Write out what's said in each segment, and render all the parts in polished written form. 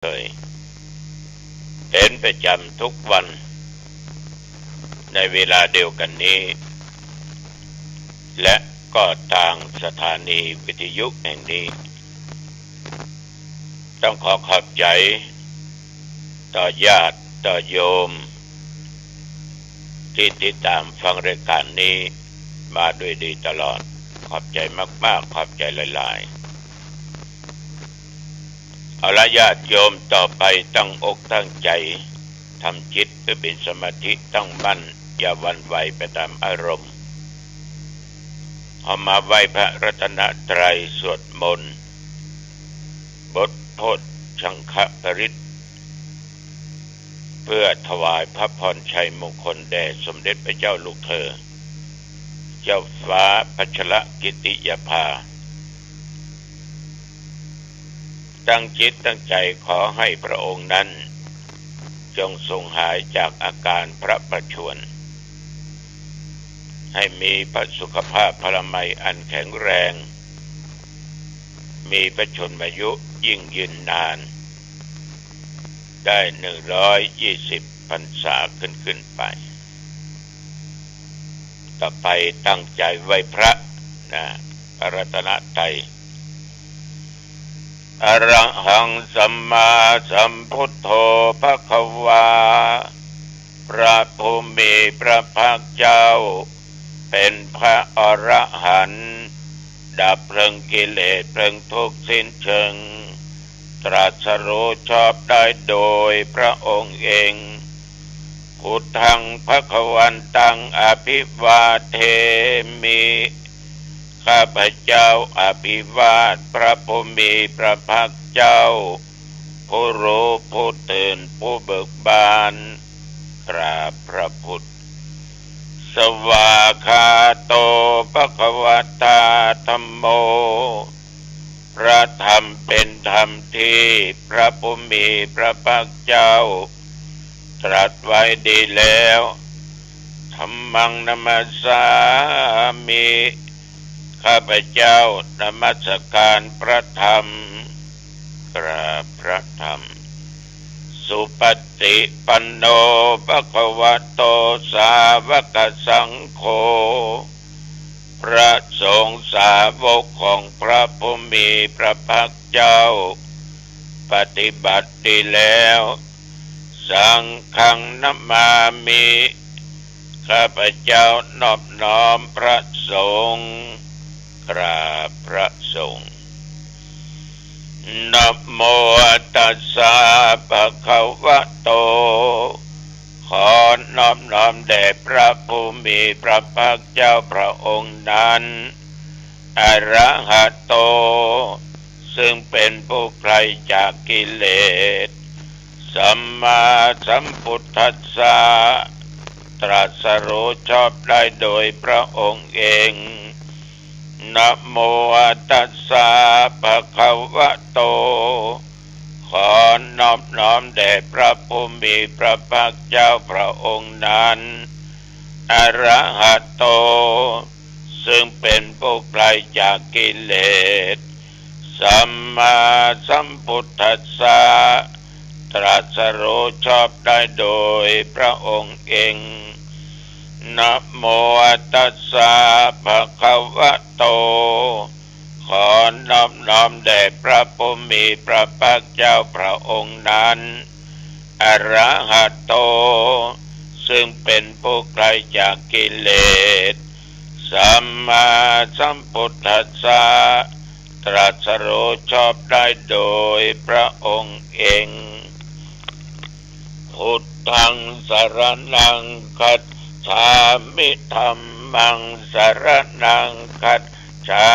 เคยเป็นประจำทุกวันในเวลาเดียวกันนี้และก็ทางสถานีวิทยุแห่งนี้ต้องขอบใจต่อญาติต่อโยมที่ติดตามฟังรายการนี้มาด้วยดีตลอดขอบใจมากๆขอบใจหลายๆเอาละญาติโยมต่อไปตั้งอกตั้งใจทำจิตให้เป็นสมาธิตั้งมั่นอย่าหวั่นไหวไปตามอารมณ์เอามาไหว้พระรัตนตรัยสวดมนต์บทโพธิชังคปริตเพื่อถวายพระพรชัยมงคลแด่สมเด็จพระเจ้าลูกเธอเจ้าฟ้าพัชรกิติยภาตั้งจิตตั้งใจขอให้พระองค์นั้นจงทรงหายจากอาการพระประชวรให้มีพระสุขภาพพละไมยอันแข็งแรงมีพระชนมายุยิ่งยืนนานได้120 พรรษาขึ้นไปต่อไปตั้งใจไหว้พระพระรัตนตรัยอรหังสัมมาสัมพุทโธภควาพระผู้มีพระภาคเจ้าเป็นพระอรหันต์ดับเพลิงกิเลสเพลิงทุกข์สิ้นเชิงตรัสรู้ชอบได้โดยพระองค์เองพุทธังภควันตังอภิวาเทมิข้าพเจ้าอภิวาทพระผู้มีพระภาคเจ้าผู้รู้ผู้ตื่นผู้เบิกบานกราบพระพุทธสวากขาโตภควตาธัมโมพระธรรมเป็นธรรมที่พระผู้มีพระภาคเจ้าตรัสไว้ดีแล้วธัมมังนัมสสามิข้าพเจ้านมัสการพระธรรมกราบพระธรรมสุปฏิปันโนภควโตสาวกสังโฆพระสงฆ์สาวกของพระผู้มีพระภาคเจ้าปฏิบัติดีแล้วสังฆังนัมมามิข้าพเจ้านอบน้อมพระสงฆ์กราบพระสงฆ์นะโมตัสสะภะคะวะโตขอนอบน้อมแด่พระผู้มีพระภาคเจ้าพระองค์นั้นอรหัตโตซึ่งเป็นผู้ไกลจากกิเลสสัมมาสัมพุทธัสสะตรัสรู้ชอบได้โดยพระองค์เองนะโมตัสสะภะคะวะโตขอนอบน้อมแด่พระผู้มีพระภาคเจ้าพระองค์นั้นอรหัตโตซึ่งเป็นผู้ไกลจากกิเลสสัมมาสัมพุทธัสสะตรัสรู้ชอบได้โดยพระองค์เองนะโมตัสสะภะคะวะโตขอนอบน้อมแด่พระผู้มีพระภาคเจ้าพระองค์นั้นอรหัตโตซึ่งเป็นผู้ไกลจากกิเลสสัมมาสัมพุทธัสสะตรัสรู้ชอบได้โดยพระองค์เองพุทธังสรณังคัจฉามิธัมมังสรณังคัจฉา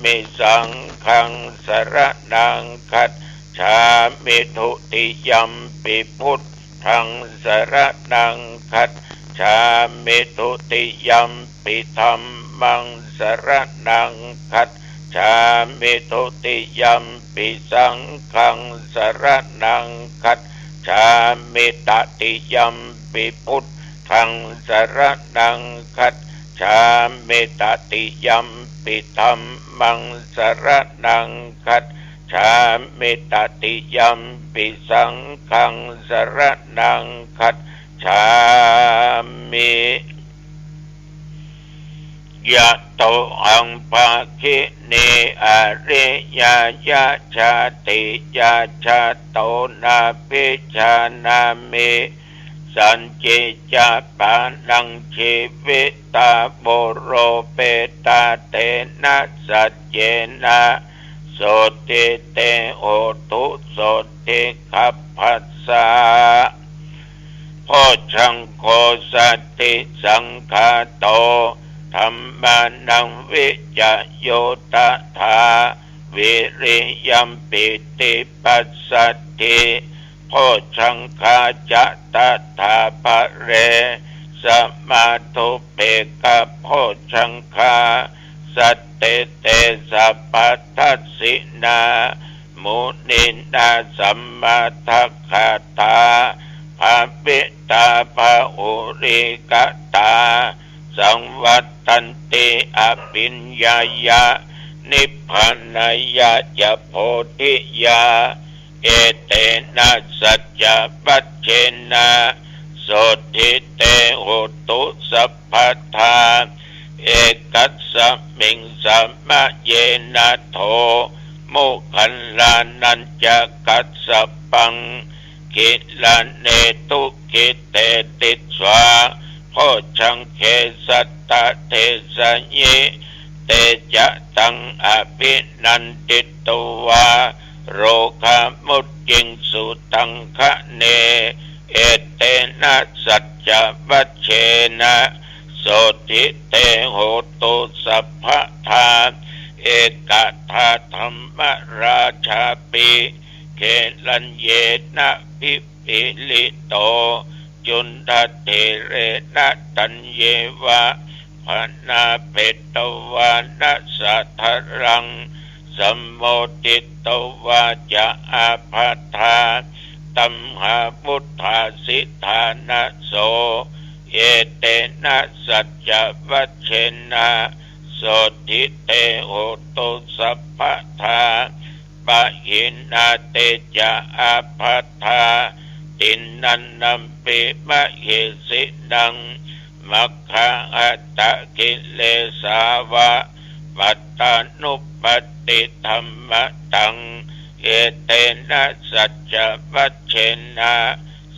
มิสังฆังสรณังคัจฉามิทุติยัมปิพุทธังสรณังคัจฉามิทุติยัมปิธัมมังสรณังคัจฉามิทุติยัมปิสังฆังสรณังคัจฉามิตติยัมปิพุทธังสรณังคัจฉามิตติยัมปิธัมมังสรณังคัจ ชามิตติยัมปิสังฆังสรณังคัจฉามิยะโตอังภาคิเนอริยยะชาติยะชาโตนาปิชานามิสันจิจาปานังชีวิตาโบโรเปตาเตนะสัจเจนะโสติเตโหตุโสติขัพพัสสะโพชังโคสัตติสังฆาโตธัมมานังวิจโยตถาวิริยัมปิติปัสสติโพชังคาจะตถาภะเรสมาธุเปกะโพชังคาสัตเตเตสัพพัทธัสสินามุนินาสัมมาทัคคาตาภาปิตาภาอุริกตาสังวัตตันติอภิญญายะนิพพานายะจะโพธิยาเอเตนะสัจจปัจเจนะโสติเตโหตุสัพพทาเอกัสสมิงสัมมะเยนะโทมุขันลานัญจะกัสสปังกิลาเนตุกิเตติสวาโพชังเคสัตตะเทสะเยเตจะตังอภินันติตวาโรคามุตจิงสุตังคะเนเอเตนะสัจจวัชเชนะโสติเตโหตุสัพพทาเอกทาธัมมราชาปิเกลัญเยนะพิปิลิโตจุนทเทเรนะตัญเยวะพนาเปตวานะสัทธรังสัมโมติตวาจะอาภัทธาตัมหาพุทธาสิทธานะโสเยเตนะสัจจวัชเชนะโสติเตโหตุสัพพทาปะหินาเตจะอาภัทธาตินนันนัมปิมะเหสินังมัคคะอัตตะกิเลสาวะปัตตานุปติธัมมะตังเอเตนะสัจจวัชเชนะ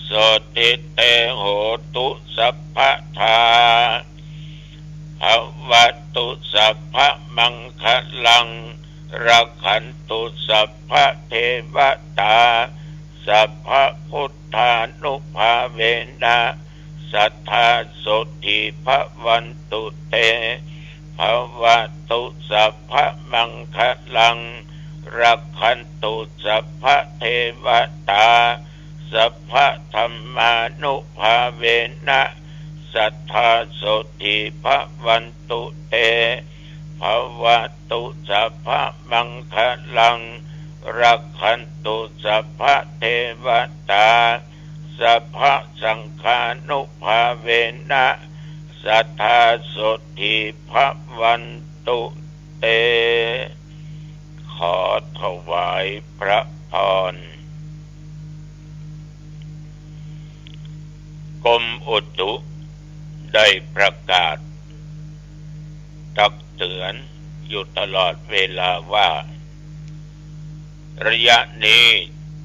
โสติเตโหตุสัพพทาภวัตุสัพพมังคลังรักขันตุสัพพเทวตาสัพพพุทธานุภาเวนะสัทธาโสติภวันตุเตภวัตุสัพพมังคลังรักขันตุสัพพเทวตาสัพพธัมมานุภาเวนะสัทธาโสติภวันตุเตภวัตุสัพพมังคลังรักขันตุสัพพเทวตาสัพพสังฆานุภาเวนะสัทธาโสติภวันตุเตขอถวายพระพรกรมอุตุได้ประกาศตักเตือนอยู่ตลอดเวลาว่าระยะนี้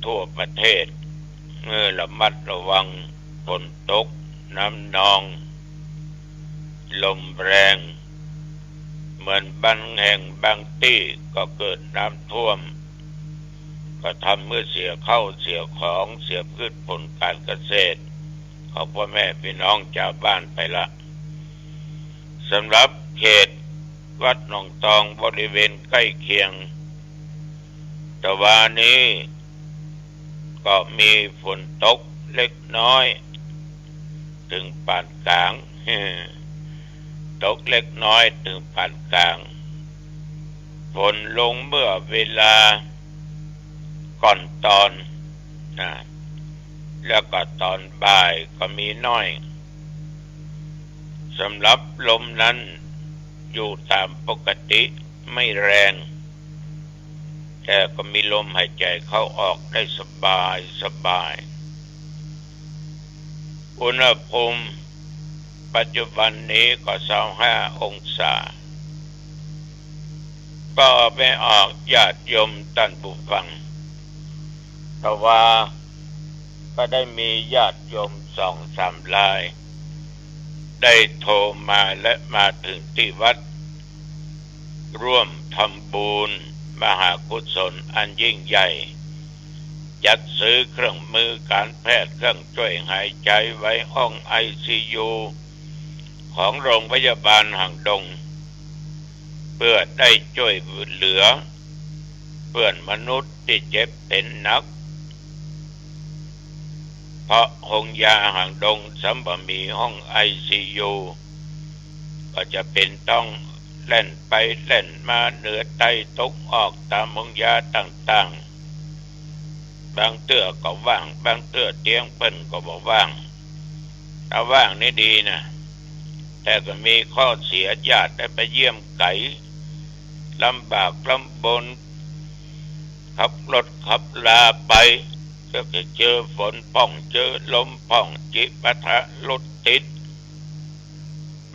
ทั่วประเทศระมัดระวังฝนตกน้ำนองลมแรงเหมือนบางแห่งบางที่ก็เกิดน้ำท่วมก็ทำเมื่อเสียเข้าเสียของเสียพืชผลการเกษตรของพ่อแม่พี่น้องชาวบ้านไปละสำหรับเขตวัดหนองตองบริเวณใกล้เคียงแต่วันนี้ก็มีฝนตกเล็กน้อยถึงปานกลางตกเล็กน้อยถึงปานกลางฝนลงเมื่อเวลาก่อนตอนแล้วก็ตอนบ่ายก็มีน้อยสำหรับลมนั้นอยู่ตามปกติไม่แรง แต่ก็มีลมหายใจเข้าออกได้สบายอุณหภูมิปัจจุบันนี้ก็25 องศาก็ไม่ออกญาติโยมท่านผู้ฟังแต่ว่าก็ได้มีญาติโยม2-3 รายได้โทรมาและมาถึงที่วัดร่วมทำบุญมหากุศลอันยิ่งใหญ่จัดซื้อเครื่องมือการแพทย์เครื่องช่วยหายใจไว้ห้อง ICU ของโรงพยาบาลหางดงเพื่อได้ช่วยเหลือเพื่อนมนุษย์ที่เจ็บเป็นหนักเพราะโรงยาหางดงสำหรับมีห้อง ICU ก็จะเป็นต้องเล่นไปเล่นมาเหนือใต้ตกออกตามโรงยาต่างๆบางเตื้อก็ว่างบางเตื้อเตียงเปิ้นก็บ่ว่างถ้าว่างนี่ดีนะแต่ก็มีข้อเสียญาติได้ไปเยี่ยมไกลลำบากลำบนขับรถขับลาไปก็จะเจอฝนป่องเจอลมป่องจิปะทะรถติด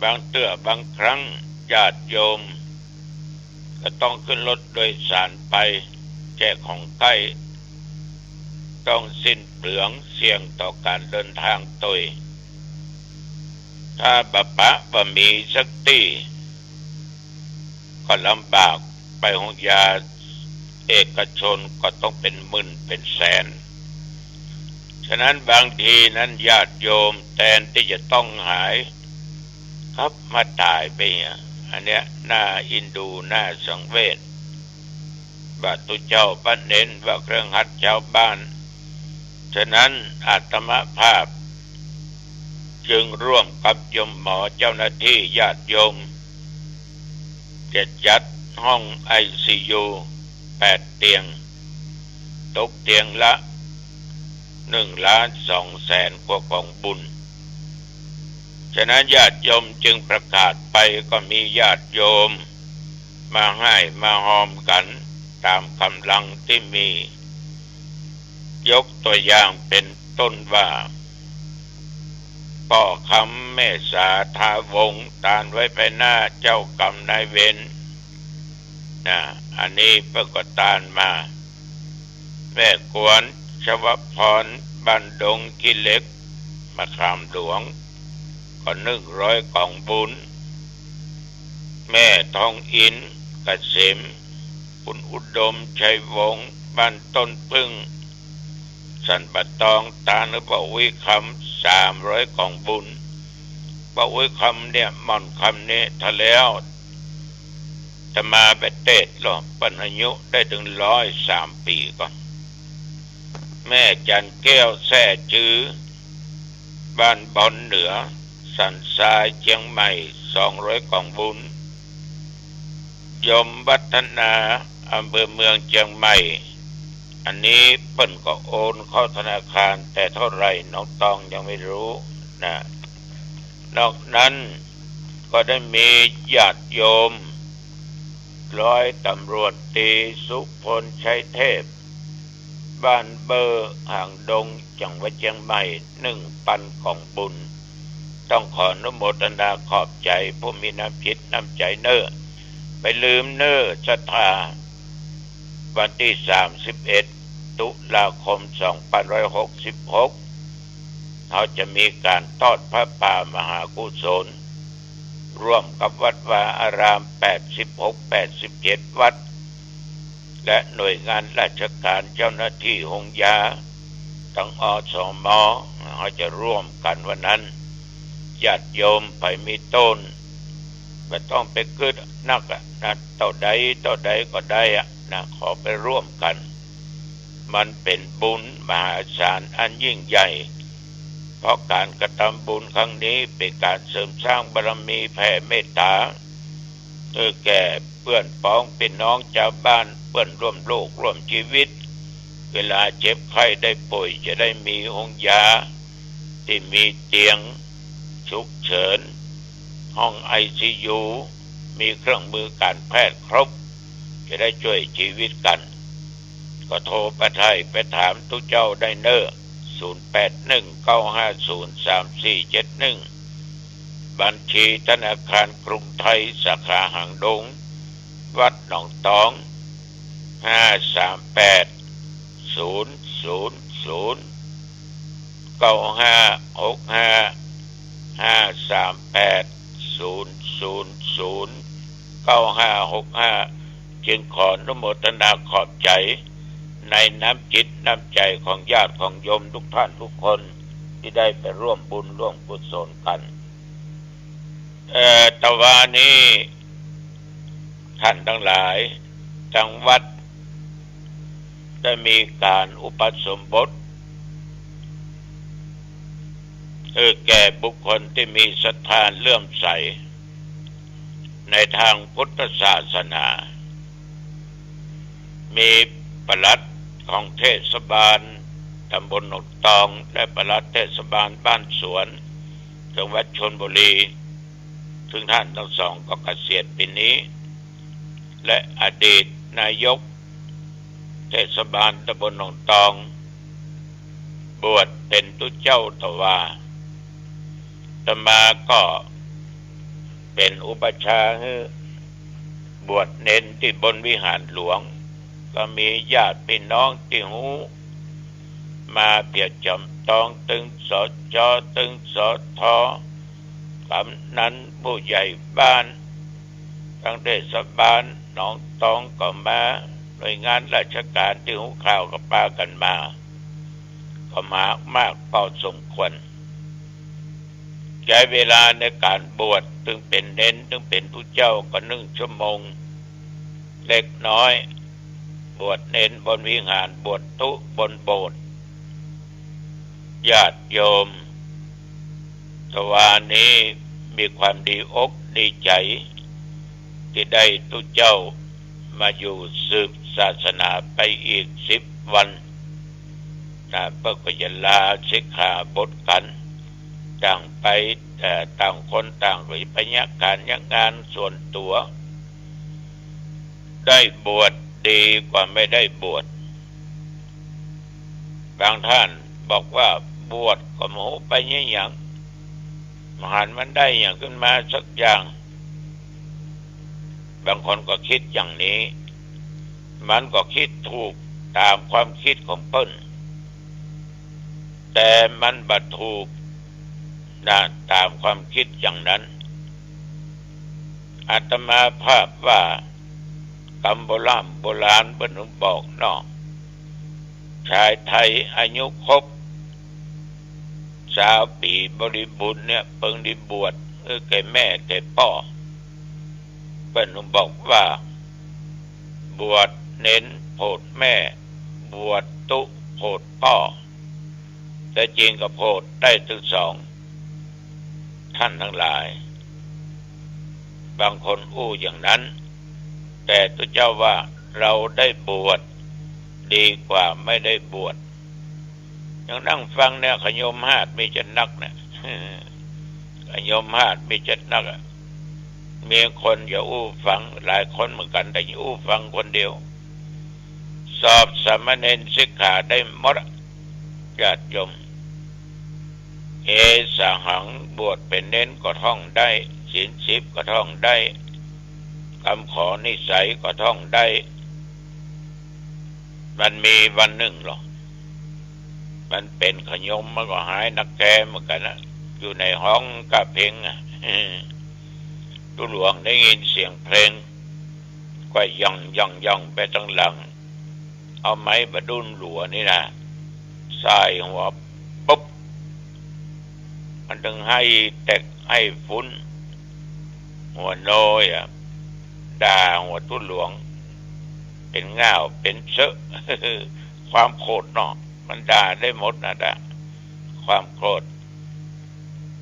บางเตื้อบางครั้งญาติโยมก็ต้องขึ้นรถโดยสารไปแจกของใกล้ต้องสิ้นเปลืองเสี่ยงต่อการเดินทางตัวถ้าบะมีสักที่ก็ลำบากไปห้องยาเอกชนก็ต้องเป็นหมื่นเป็นแสนฉะนั้นบางทีนั้นญาติโยมแทนที่จะต้องหายครับมาตายไปอันเนี้ยน่าอินดูน่าสังเวชว่าตุเจ้าปั้นเน้นว่าเครื่องหัดชาวบ้านฉะนั้นอาตมาภาพจึงร่วมกับโยมหมอเจ้าหน้าที่ญาติโยมจะจัดห้อง ICU 8 เตียงตกเตียงละ1,200,000 กว่ากองบุญฉะนั้นญาติโยมจึงประกาศไปก็มีญาติโยมมาให้มาหอมกันตามกำลังที่มียกตัวอย่างเป็นต้นว่าพ่อคำแม่สาทาวงศ์ตานไว้ไปหน้าเจ้ากรรมนายเวรอันนี้เพิ่งก็ตานมาแม่กวนชวพรบันดงกิเล็กมะขามหลวงก็100 กล่องบุญแม่ทองอินเกษมคุณอุดมชัยวงศ์บ้านต้นพึ่งสันปะตองตาหรือเปวิคำ300 กล่องบุญเปวิคำเนี่ยม่อนคำนี้ถ้าแล้วจะมาไปเทศหรอปัญอายุได้ถึง103 ปีก่อนแม่จันแก้วแซ่จื้อบ้านบอนเหนือสันทรายเชียงใหม่200 กล่องบุญยมวัฒนาอำเภอเมืองเชียงใหม่อันนี้เปิ้นก็โอนเข้าธนาคารแต่เท่าไรน้องตองยังไม่รู้นะนอกนั้นก็ได้มีญาติโยมร้อยตำรวจตรีสุพลชัยเทพบ้านเบอร์หางดงจังหวัดเชียงใหม่1,000 กล่องบุญต้องขออนุโมทนาขอบใจผู้มีน้ำจิตน้ำใจเน้อไปลืมเน้อศรัทธาวันที่31 ตุลาคม 2566เขาจะมีการทอดพระป่ามหากุศลร่วมกับวัดวาอาราม86-87 วัดและหน่วยงานราชการเจ้าหน้าที่หงยาทั้งอสม.เขาจะร่วมกันวันนั้นญาติโยมไปมีต้นไม่ต้องไปกึดนักนะเท่าใดก็ได้นะขอไปร่วมกันมันเป็นบุญมหาศาลอันยิ่งใหญ่เพราะการกระทำบุญครั้งนี้เป็นการเสริมสร้างบารมีแผ่เมตตาแก่เพื่อนพ้องพี่น้องชาวบ้านเพื่อนร่วมโลกร่วมชีวิตเวลาเจ็บไข้ได้ป่วยจะได้มีห้องยาที่มีเตียงฉุกเฉินห้อง ICU มีเครื่องมือการแพทย์ครบจะได้ช่วยชีวิตกัน ก็โทรไปไทยไปถามทุกเจ้าได้เนอ0819503471บัญชีธนาคารกรุงไทยสาขาหางดงวัดหนองตอง53800 956538009565จึงขออนุโมทนาขอบใจในน้ำจิตน้ำใจของญาติของโยมทุกท่านทุกคนที่ได้ไปร่วมบุญร่วมกุศลกันตะวันนี้ท่านทั้งหลายจังหวัดได้มีการอุปสมบทแก่บุคคลที่มีศรัทธาเลื่อมใสในทางพุทธศาสนามีปลัดของเทศบาลตำบลหนองตองและปลัดเทศบาลบ้านสวนจังหวัดชลบุรีซึ่งท่านทั้งสองก็เกษียณปีนี้และอดีตนายกเทศบาลตำบลหนองตองบวชเป็นตุเจ้าตวาตมาก็เป็นอุปชาให้บวชเน้นที่บนวิหารหลวงก็มีญาติพี่น้องที่หูมาเปียกจำตองตึงสจตึงสทกำนันผู้ใหญ่บ้านทั้งเทศบาลหนองตองก็มาหน่วยงานราชการที่หูข่าวกับปากันมาก็มากพอสมควรใช้เวลาในการบวชถึงเป็นเน้นถึงเป็นผู้เจ้าก็1 ชั่วโมงเล็กน้อยบวชเน้นบนวิหารบวชตุบนโบสถ์ญาติโยมตะวันนี้มีความดีอกดีใจที่ได้ตุเจ้ามาอยู่สืบศาสนาไปอีก10 วันเพื่อก็จะลาสิกขาบทกันต่างไปต่างคนต่างไปยักการยักงานส่วนตัวได้บวชดีกว่าไม่ได้บวชบางท่านบอกว่าบวชก็หมูไปเนี่ยอย่างมหันมันได้อย่างขึ้นมาสักอย่างบางคนก็คิดอย่างนี้มันก็คิดถูกตามความคิดของเปิ้นแต่มันบัดถูกตามความคิดอย่างนั้นอาตมาภาพว่ากำโบราณเพิ่นบอกเนาะชายไทยอายุครบ20 ปีบริบูรณ์เนี่ยเพิ่งได้บวชแก่แม่แก่พ่อเพิ่นบอกว่าบวชเน้นโพดแม่บวชตุโพดพ่อแต่จริงก็โพดได้ทั้งสองท่านทั้งหลายบางคนอู้อย่างนั้นแต่ตัวเจ้าว่าเราได้บวชดีกว่าไม่ได้บวชยังนั่งฟังเนี่ยขยมหาดมีจัดนักเนี่ยขยมหาดมีจัดนักมีคนอย่าอู้ฟังหลายคนเหมือนกันแต่อย่าอู้ฟังคนเดียวสอบสามเณรสิกขาได้หมดญาติโยมสหังบวชเป็นเน้นก็ท่องได้ศีล10ก็ท่องได้คำขอนิสัยก็ท่องได้มันมีวันหนึ่งหรอกมันเป็นขยมมันก็หายนักแกเหมือนกันนะอยู่ในห้องกะเพลงตุหลวงได้ยินเสียงเพลงก็ย่องไปตั้งหลังเอาไม้บดุลหลัวนี่นะใส่หัวปุ๊บมันถึงให้แตกให้ฟุ้นหัวโนยด่าหัวตุหลวงเป็นง่าวเป็นเชอะ ความโกรธเนาะมันด่าได้หมดนะด่าความโกรธ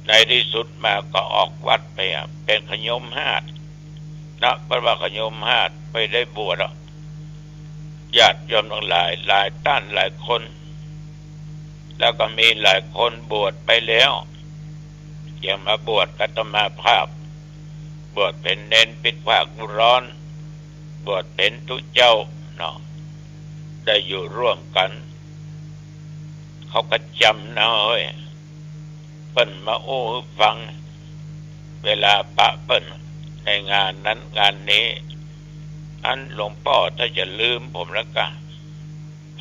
ในที่สุดมาก็ออกวัดไปเป็นขยมหาดนะเพราะว่าขยมหาดไปได้บวชญาติโยมทั้งหลายท่านหลายคนแล้วก็มีหลายคนบวชไปแล้วยังมาบวชกัตมาภาพบวชเป็นเน้นปิดภาคร้อนบวชเป็นตุเจ้าเนาะ ได้อยู่ร่วมกันเขาก็จำนะเฮ้ยเปิ้นมาโอ้ฟังเวลาปะเปิ้นในงานนั้นงานนี้อันหลวงพ่อถ้าจะลืมผมแล้วก็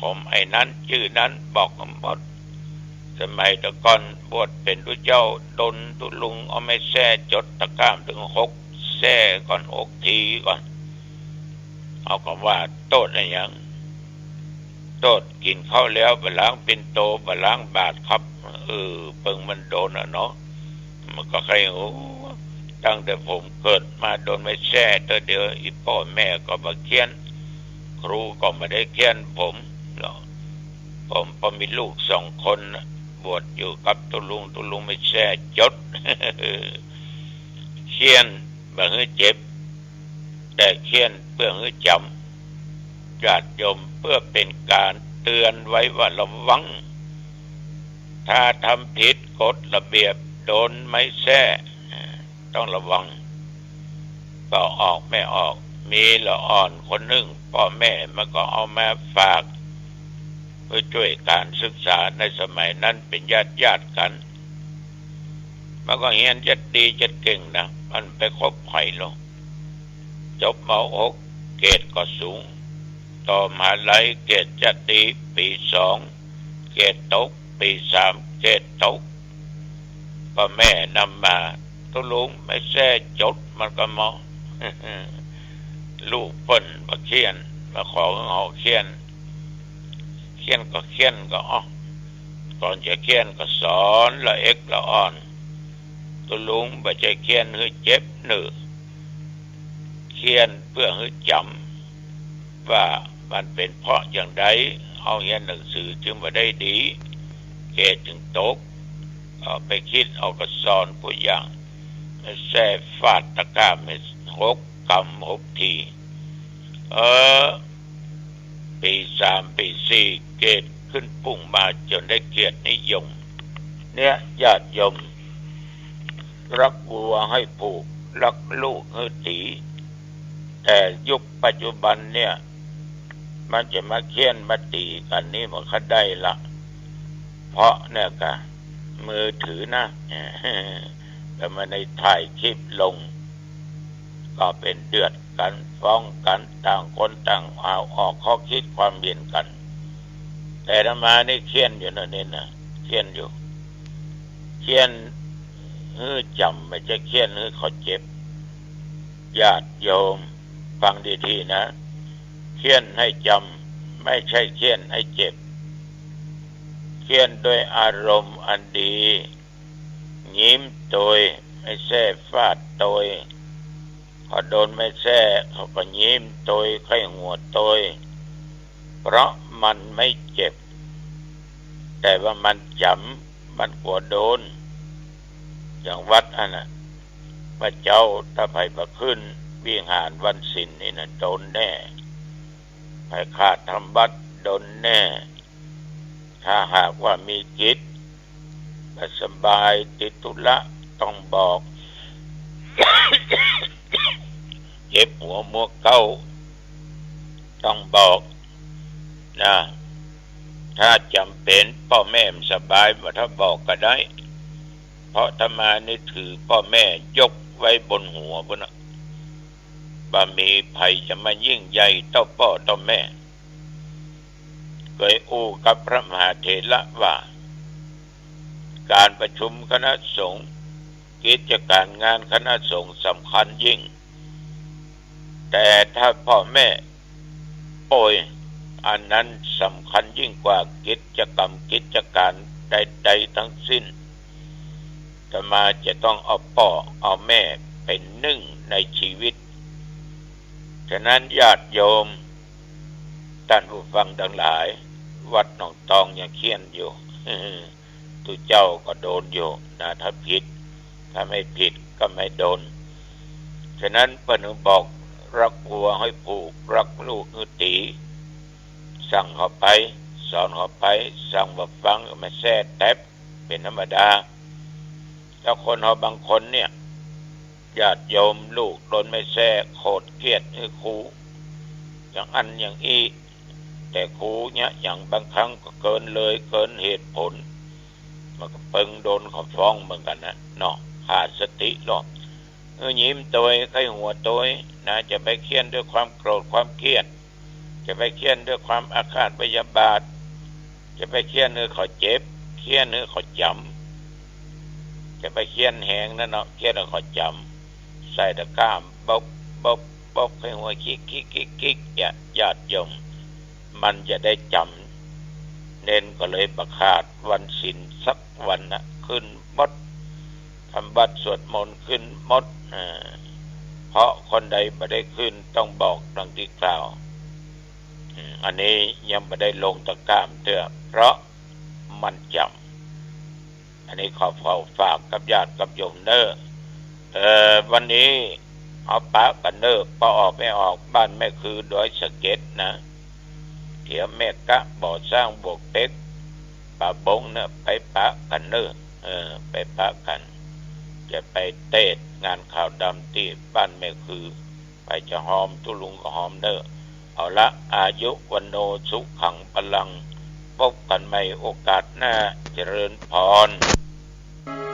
ผมไอ้นั้นชื่อนั้นบอกหมดสมัยตะก่อนบวชเป็นตุเจ้าดนตุลุงเอาไม่แซ่จดตะก้ามถึง6แซ่ก่อน6ทีก่อนเอาก็ว่าโตดอะไรอย่างโตดกินข้าวแล้วไปล้างปิ่นโตไปล้างบาทครับเปิงมันโดนเนาะมันก็ใครโอ้ตั้งแต่ผมเกิดมาโดนไม่แช่ตัวเดียวอีพ่อแม่ก็มาเขียนครูก็ไม่ได้เขียนผมพอมีลูก2 คนบวชอยู่กับตุลุงไม่แช่จด เขียนบ่ให้เจ็บแต่เขียนเพื่อให้จำญาติโยมเพื่อเป็นการเตือนไว้ว่าระวังถ้าทำผิดกฎระเบียบโดนไม่แช่ต้องระวังก็ออกไม่ออกมีละอ่อนคนหนึ่งพ่อแม่มันก็เอามาฝากเพื่อช่วยการศึกษาในสมัยนั้นเป็นญาติกันมันก็เรียนจะดีจะเก่งนะมันไปคบใครหรอกจบม.6 เกรดก็สูงต่อมหาวิทยาลัยเกรดจะดีปี2เกรดตกปี3เกรดตกพ่อแม่นำมาตุลุงไม่แซ่จดมันก็มอง ลูกเปิ้นมาเขียนมาขอเขาเขียนก็เขียนก็ก่อนจะเขียนก็สอนละเอกละอ่อนตุลุงบ่ใจเขียนให้เจ็บหนือเขียนเพื่อให้จำว่ามันเป็นเพราะอย่างใดเอาเรียนหนังสือจึงบ่ได้ดีเกรดจึงตกเอาไปคิดเอาก็สอนผู้อย่างแซ่ฟาดตะกร้าไม่6 กำ 6 ทีปี3ปี4เกรดขึ้นปุ่งมาจนได้เกียรตินิยมเนี่ยญาติโยมรักวัวให้ผูกรักลูกให้ตีแต่ยุคปัจจุบันเนี่ยมันจะมาเคียนมาตีกันนี่มันก็ได้ละเพราะเนี่ยกะมือถือนะแล้วมาในถ่ายคลิปลงก็เป็นเดือดกันฟ้องกันต่างคนต่างเอาออกข้อคิดความเห็นกันแต่ธรรมานี่เขียนอยู่นั่นนี่นะเขียนอยู่เขียนจำไม่ใช่เขียนเขาเจ็บญาติโยมฟังดีๆนะเขียนให้จำไม่ใช่เขียนให้เจ็บเขียนด้วยอารมณ์อันดียิ้มโดยไม่แซ่ฟาดโดยพอโดนไม่แซ่เขาก็ยิ้มโดยไข้หัวโดยเพราะมันไม่เจ็บแต่ว่ามันจำมันกลัวโดนอย่างวัดน่ะพระเจ้าถ้าไผประขึ้นวิหารวันศีลนี่นะโดนแน่ไผขาดทำวัดโดนแน่ถ้าหากว่ามีกิจสบายติดธุระต้องบอก เจ็บหัวมัวเก้าต้องบอกนะถ้าจำเป็นพ่อแม่สบายว่าถ้าบอกก็ได้เพราะธรรมานี่ถือพ่อแม่ยกไว้บนหัวบนบ่มีภัยจะมายิ่งใหญ่เต้าพ่อเต้าแม่เคยอู้กับพระมหาเถระว่าการประชุมคณะสงฆ์กิจการงานคณะสงฆ์สำคัญยิ่งแต่ถ้าพ่อแม่ป่วยอันนั้นสำคัญยิ่งกว่ากิจกรรมกิจการใดๆทั้งสิ้นอาตมาจะต้องเอาพ่อเอาแม่เป็นหนึ่งในชีวิตฉะนั้นญาติโยมท่านผู้ฟังทั้งหลายวัดหนองตองยังเขียนอยู่ ตุเจ้าก็โดนอยู่นะถ้าผิดถ้าไม่ผิดก็ไม่โดนฉะนั้นเพิ่นบอกรักวัวให้ผูกรักลูกให้ตีสั่งเขาไปสอนเขาไปสั่งบ่ฟังมาแซ่แตบเป็นธรรมดาแล้วคนบางคนเนี่ยญาติโยมลูกโดนไม่แซ่โคตรเกลียดให้ครูอย่างอันอย่างอี แต่ครูเนี่ยอย่างบางครั้งก็เกินเลยเกินเหตุผลมันก็เปิงโดนเขาฟ้องเหมือนกันนะเนาะขาดสติหรอกยิ้มตัวไข้หัวตัวนะจะไปเคียนด้วยความโกรธความเครียดจะไปเคียนด้วยความอาฆาตพยาบาทจะไปเคียนเนื้อเขาเจ็บเคียนเนื้อเขาจำจะไปเคียนแหงนั่นเนาะเคียนเนื้อเขาจำใส่ตะกร้ามบกไข้หัวคิกญาติโยมมันจะได้จำเน้นก็เลยประกาศวันศีลสักวันนะขึ้นมดทำบัตรสวดมนต์ขึ้นมดเพราะคนใดไม่ได้ขึ้นต้องบอกดังที่กล่าวอันนี้ยังไม่ได้ลงตะกร้ามเถอะเพราะมันจำอันนี้ขอฝากกับญาติกับโยมเนอวันนี้เอาปะกันเนอปะออกไม่ออกบ้านแม่คือโดยสะเก็ดนะเถียแม่กะบ่อสร้างบวกเต็กป่าบงเนอะไปปะกันเนอไปปะกันจะไปเตะงานข่าวดำที่บ้านแม่คือไปจะหอมทุลุงก็หอมเนอเอาละอายุวันโนสุขังพลังพบกันใหม่โอกาสหน้าเจริญพร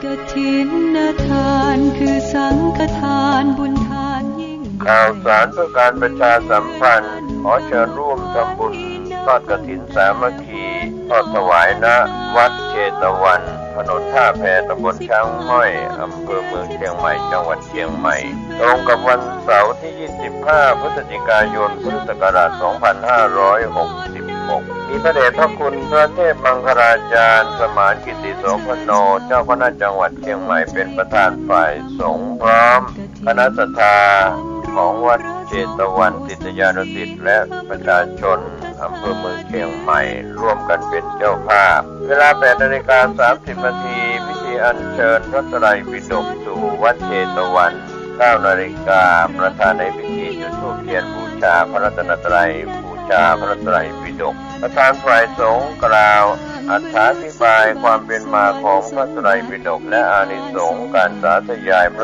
กฐินทานคือสังฆทานบุญทานยิ่งข่าวสารเพื่อการประชาสัมพันธ์ขอเชิญร่วมทำบุญทอดกฐินสามัคคีทอดถวายณวัดเชตวันถนนท่าแพตำบลช้างม้อยอำเภอเมืองเชียงใหม่จังหวัดเชียงใหม่ตรงกับวันเสาร์ที่25พฤศจิกายนพุทธศักราช2566มีพระเดชพระคุณพระเทพมังคลาจารย์สมานกิติโสพโนเจ้าคณะจังหวัดเชียงใหม่เป็นประธานฝ่ายสงฆ์พร้อมคณะศรัทธาของวัดเชตวันศิษยานุศิษย์และประชาชนอำเภอเมืองเชียงใหม่ร่วมกันเป็นเจ้าภาพเวลา 8:30 นาทีพิธีอัญเชิญพระไตรปิฎกสู่วัดเชตวัน 9 นาฬิกาประธานในพิธีจุดธูปเทียนบูชาพระรัตนตรัยบูชาพระไตรปิฎกประธานฝ่ายสงฆ์กล่าวอธิบายความเป็นมาของพระไตรปิฎกและอานิสงส์การสาธยายพระ